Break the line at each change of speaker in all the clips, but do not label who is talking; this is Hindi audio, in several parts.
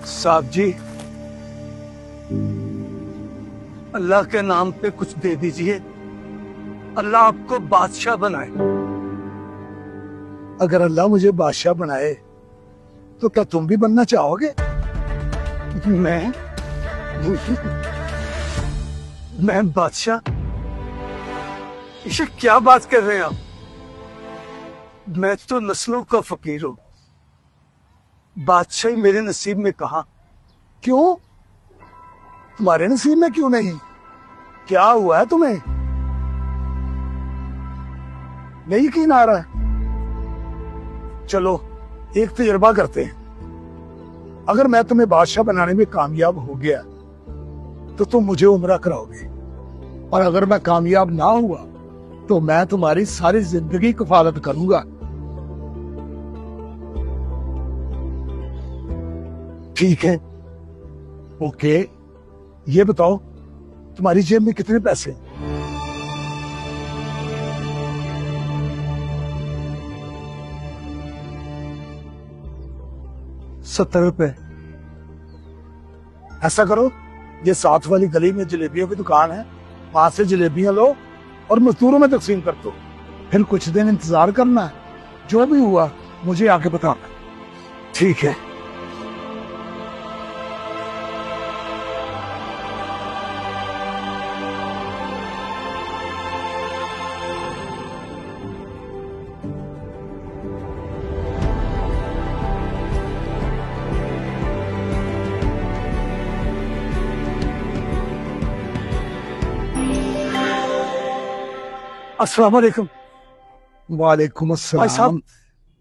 साहब जी, अल्लाह के नाम पे कुछ दे दीजिए। अल्लाह आपको बादशाह बनाए।
अगर अल्लाह मुझे बादशाह बनाए तो क्या तुम भी बनना चाहोगे?
मैं बादशाह? ये क्या बात कर रहे हैं आप? मैं तो नस्लों का फकीर हूं। बादशाही मेरे नसीब में कहा।
क्यों? तुम्हारे नसीब में क्यों नहीं? क्या हुआ है तुम्हें? नहीं यकीन आ रहा है? चलो एक तजर्बा करते हैं। अगर मैं तुम्हें बादशाह बनाने में कामयाब हो गया तो तुम मुझे उम्रा कराओगे, और अगर मैं कामयाब ना हुआ तो मैं तुम्हारी सारी जिंदगी कफालत करूंगा। ठीक है, ओके। ये बताओ तुम्हारी जेब में कितने पैसे हैं?
70 रुपए।
ऐसा करो, ये साथ वाली गली में जलेबियों की दुकान है, वहां से जलेबियां लो और मजदूरों में तकसीम कर दो। फिर कुछ दिन इंतजार करना, जो भी हुआ मुझे आके बताना।
ठीक है। अस्सलाम वालेकुम।
वालेकुम
भाई
अस्सलाम।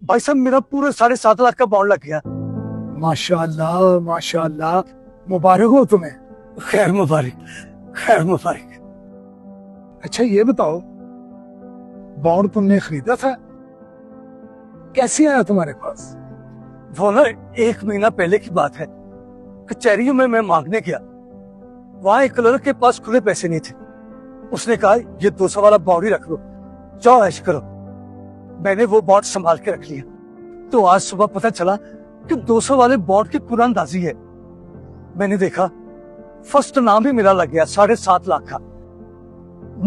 साहब मेरा पूरा 7.5 लाख का बॉन्ड लग गया।
माशाअल्लाह माशाअल्लाह, मुबारक हो तुम्हें।
खैर मुबारक, खैर मुबारक।
अच्छा ये बताओ, बॉन्ड तुमने खरीदा था? कैसे आया तुम्हारे पास?
वो ना 1 महीना पहले की बात है। कचहरियों में मैं मांगने गया, वहां एक क्लर्क के पास खुले पैसे नहीं थे। उसने कहा ये 200 वाला बॉन्ड ही रख लो, जाओ ऐश करो। मैंने वो बॉन्ड संभाल के रख लिया। तो आज सुबह पता चला कि 200 वाले बॉन्ड की कुरानदाजी है। मैंने देखा फर्स्ट नाम ही मेरा लग गया, 7.5 लाख का।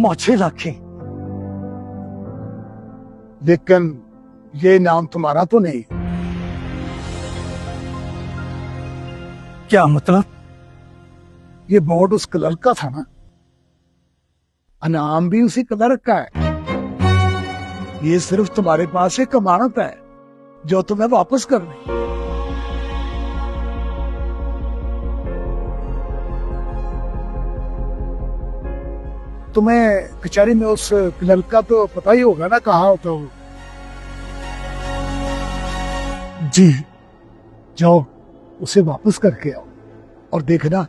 मुझे लाखे।
लेकिन ये नाम तुम्हारा तो नहीं।
क्या मतलब?
ये बॉन्ड उस क्लर्क का था ना, अनाम भी उसी क्लर्क का है। ये सिर्फ तुम्हारे पास एक अमानत है जो तुम्हें वापस करनी। तुम्हें कचहरी में उस क्लर्क का तो पता ही होगा ना, कहाँ होता हो? जी, जाओ उसे वापस करके आओ और देखना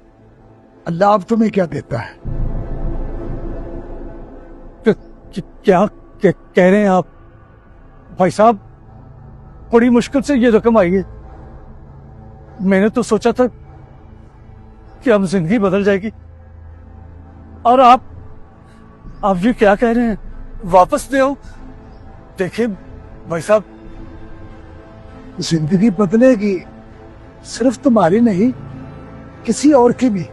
अल्लाह अब तुम्हें क्या देता है।
क्या कह रहे हैं आप? भाई साहब, बड़ी मुश्किल से ये रकम आई है। मैंने तो सोचा था कि अब जिंदगी बदल जाएगी, और आप ये क्या कह रहे हैं? वापस दे आओ। देखिए भाई साहब,
जिंदगी बदलेगी, सिर्फ तुम्हारी नहीं किसी और की भी।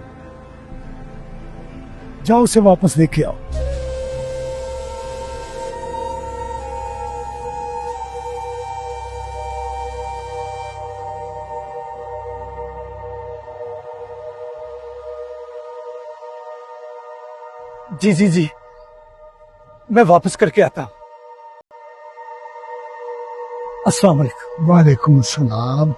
जाओ उसे वापस लेके आओ।
जी जी जी, मैं वापस करके आता हूं। अस्सलाम वालेकुम।
वालेकुम सलाम।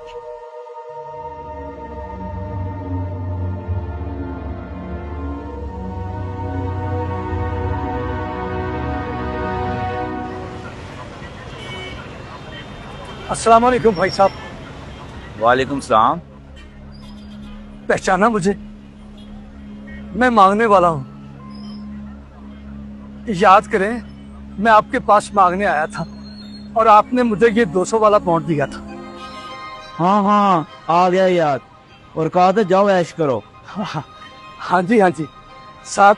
अस्सलाम वालेकुम भाई साहब।
वालेकुम सलाम।
पहचाना मुझे? मैं मांगने वाला हूं। याद करें, मैं आपके पास मांगने आया था और आपने मुझे ये 200 वाला बॉन्ड दिया था।
हाँ हाँ, आ गया याद। और कहा था जाओ ऐश करो।
हाँ जी साहब,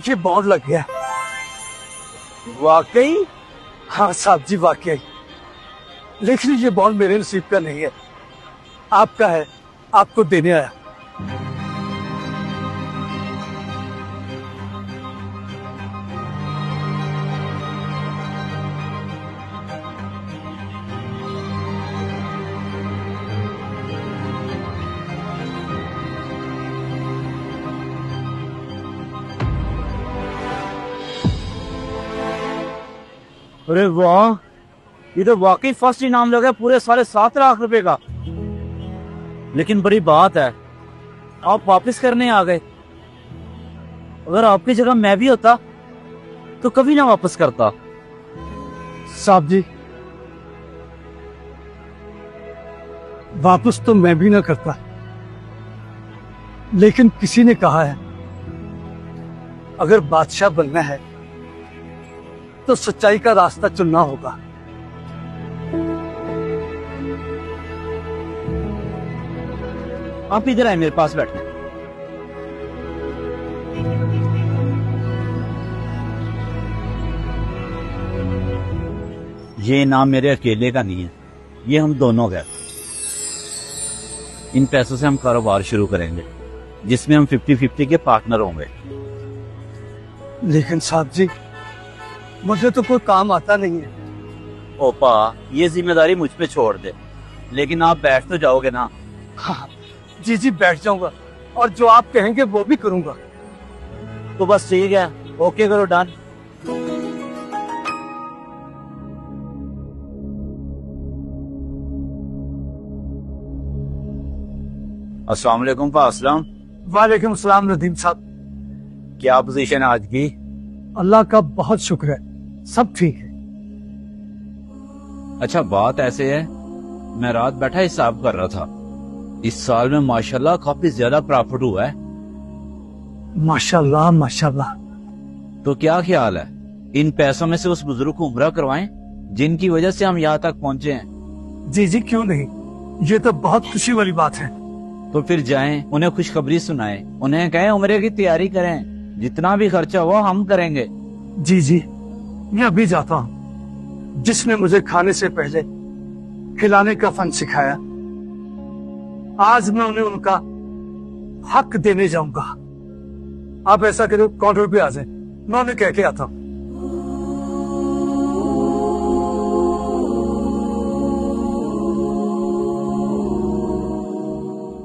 ये बॉन्ड लग गया।
वाकई?
हाँ साहब जी, वाकई। लेकिन ये बॉन्ड मेरे नसीब का नहीं है, आपका है। आपको देने आया।
अरे वाह, ये तो वाकई फर्स्ट इनाम लगा पूरे 7.5 लाख रुपए का। लेकिन बड़ी बात है, आप वापस करने आ गए। अगर आपकी जगह मैं भी होता तो कभी ना वापस करता।
साहब जी, वापस तो मैं भी ना करता, लेकिन किसी ने कहा है अगर बादशाह बनना है तो सच्चाई का रास्ता चुनना होगा।
आप इधर आए मेरे पास बैठने। ये इनाम मेरे अकेले का नहीं है, ये हम दोनों का है। इन पैसों से हम कारोबार शुरू करेंगे जिसमें हम 50-50 के पार्टनर होंगे।
लेकिन साहब जी, मुझे तो कोई काम आता नहीं है।
ओपा, ये जिम्मेदारी मुझ पे छोड़ दे। लेकिन आप बैठ तो जाओगे ना?
हाँ जी जी, बैठ जाऊंगा और जो आप कहेंगे वो भी करूंगा।
तो बस ठीक है, ओके करो, डन। अस्सलाम वालेकुम पासलाम।
वालेकुम सलाम नदीम साहब।
क्या पोजीशन है आज की?
अल्लाह का बहुत शुक्र है, सब ठीक है।
अच्छा, बात ऐसे है, मैं रात बैठा हिसाब कर रहा था, इस साल में माशाल्लाह काफी ज्यादा प्रॉफिट हुआ है।
माशाल्लाह माशाल्लाह।
तो क्या ख्याल है, इन पैसों में से उस बुजुर्ग को उम्रा करवाएं जिनकी वजह से हम यहाँ तक पहुँचे हैं?
जी जी, क्यों नहीं, ये तो बहुत खुशी वाली बात है।
तो फिर जाएं, उन्हें खुशखबरी सुनाएं, उन्हें कहें उम्रे की तैयारी करें, जितना भी खर्चा हुआ हम करेंगे।
जी जी, मैं अभी जाता हूँ। जिसने मुझे खाने से पहले खिलाने का फन सिखाया, आज मैं उन्हें उनका हक देने जाऊंगा। आप ऐसा करो, काउंटर पे आ जाए, मैं उन्हें कह के आता हूँ।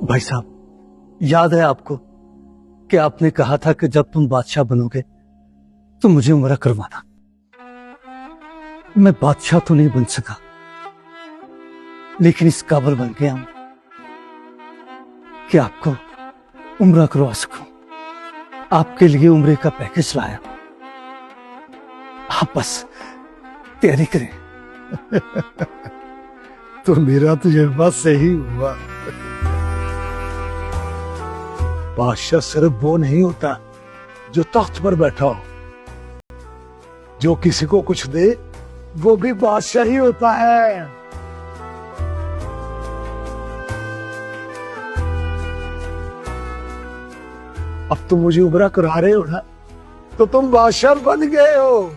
भाई साहब, याद है आपको कि आपने कहा था कि जब तुम बादशाह बनोगे तो मुझे उम्रा करवाना। मैं बादशाह तो नहीं बन सका, लेकिन इस काबिल बन गया हूं कि आपको उम्रा करवा सकूं। आपके लिए उम्रे का पैकेज लाया, आप बस तैयारी करें।
तो मेरा तजुर्बा सही हुआ। बादशाह सिर्फ वो नहीं होता जो तख्त पर बैठा हो, जो किसी को कुछ दे वो भी बादशाह ही होता है। अब तुम मुझे उम्रा करा रहे हो ना, तो तुम बादशाह बन गए हो।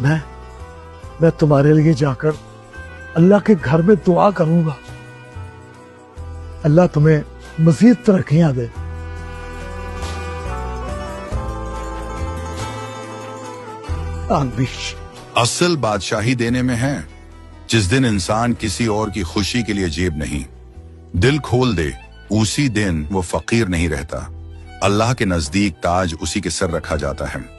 मैं तुम्हारे लिए जाकर अल्लाह के घर में दुआ करूंगा, अल्लाह तुम्हें मजीद तरक्कियां दे। आमीन।
असल बादशाही देने में है जिस दिन इंसान किसी और की खुशी के लिए जेब नहीं, दिल खोल दे, उसी दिन वो फकीर नहीं रहता। अल्लाह के नजदीक ताज उसी के सर रखा जाता है।